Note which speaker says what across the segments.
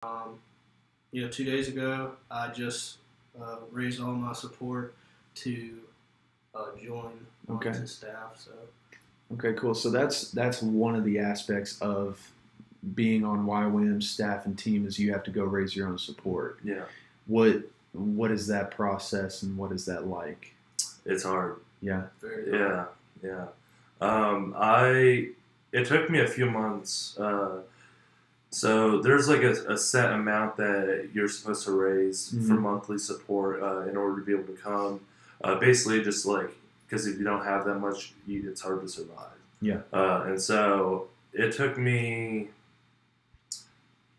Speaker 1: Um, 2 days ago, I just raised all my support to join
Speaker 2: Okay.
Speaker 1: onto staff. So
Speaker 2: Okay, cool. So that's one of the aspects of being on YWAM staff and team is you have to go raise your own support.
Speaker 3: Yeah,
Speaker 2: What what is that process and what is that like?
Speaker 3: it's hard.
Speaker 2: Yeah.
Speaker 1: very
Speaker 3: Yeah, yeah. I it took me a few months. So there's like a set amount that you're supposed to raise for
Speaker 2: Mhm.
Speaker 3: monthly support in order to be able to come. Basically, just like because if you don't have that much, it's hard to survive.
Speaker 2: Yeah.
Speaker 3: And so it took me,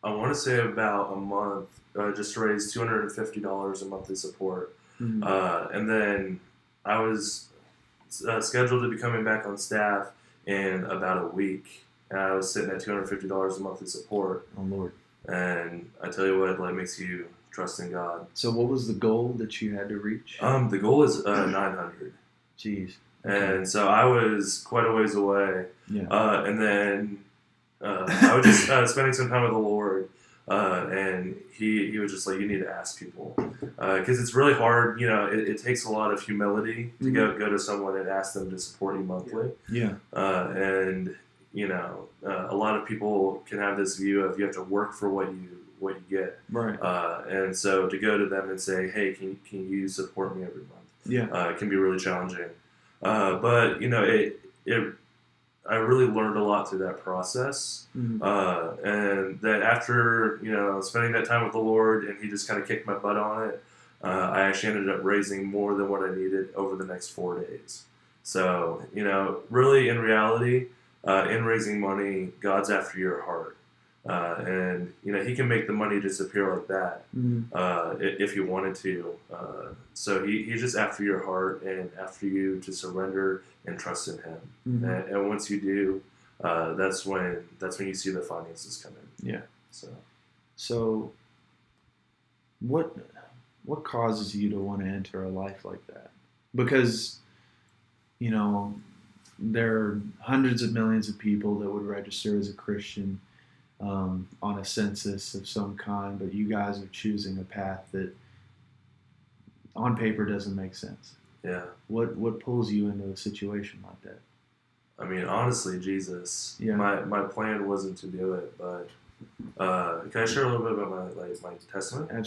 Speaker 3: I want to say about a month just to raise $250 in monthly support.
Speaker 2: Mhm.
Speaker 3: And then I was scheduled to be coming back on staff in about a week. And I was sitting at $250 in monthly support.
Speaker 2: Oh Lord.
Speaker 3: And I tell you what, like makes you trust in God.
Speaker 2: So what was the goal that you had to reach?
Speaker 3: The goal is 900.
Speaker 2: Jeez.
Speaker 3: And so I was quite a ways away.
Speaker 2: Yeah.
Speaker 3: And then I was just spending some time with the Lord. And he was just like, you need to ask people. Because it's really hard. It takes a lot of humility to go to someone and ask them to support you monthly.
Speaker 2: Yeah.
Speaker 3: And a lot of people can have this view of you have to work for what you get.
Speaker 2: Right.
Speaker 3: And so to go to them and say, hey, can you support me every month?
Speaker 2: Yeah.
Speaker 3: It can be really challenging. But I really learned a lot through that process.
Speaker 2: Mhm.
Speaker 3: And then after spending that time with the Lord, and He just kind of kicked my butt on it, I actually ended up raising more than what I needed over the next 4 days. So really in reality, in raising money, God's after your heart. And He can make the money disappear like that
Speaker 2: Mhm.
Speaker 3: if you wanted to. So he's just after your heart and after you to surrender and trust in Him.
Speaker 2: Mhm.
Speaker 3: And once you do, that's when you see the finances come in.
Speaker 2: Yeah.
Speaker 3: So
Speaker 2: So what causes you to want to enter a life like that? Because there are hundreds of millions of people that would register as a Christian on a census of some kind, but you guys are choosing a path that on paper doesn't make sense.
Speaker 3: yeah,
Speaker 2: What pulls you into a situation like that?
Speaker 3: I mean honestly, Jesus.
Speaker 2: Yeah.
Speaker 3: My plan wasn't to do it, but can I share a little bit about my testimony?
Speaker 2: Absolutely.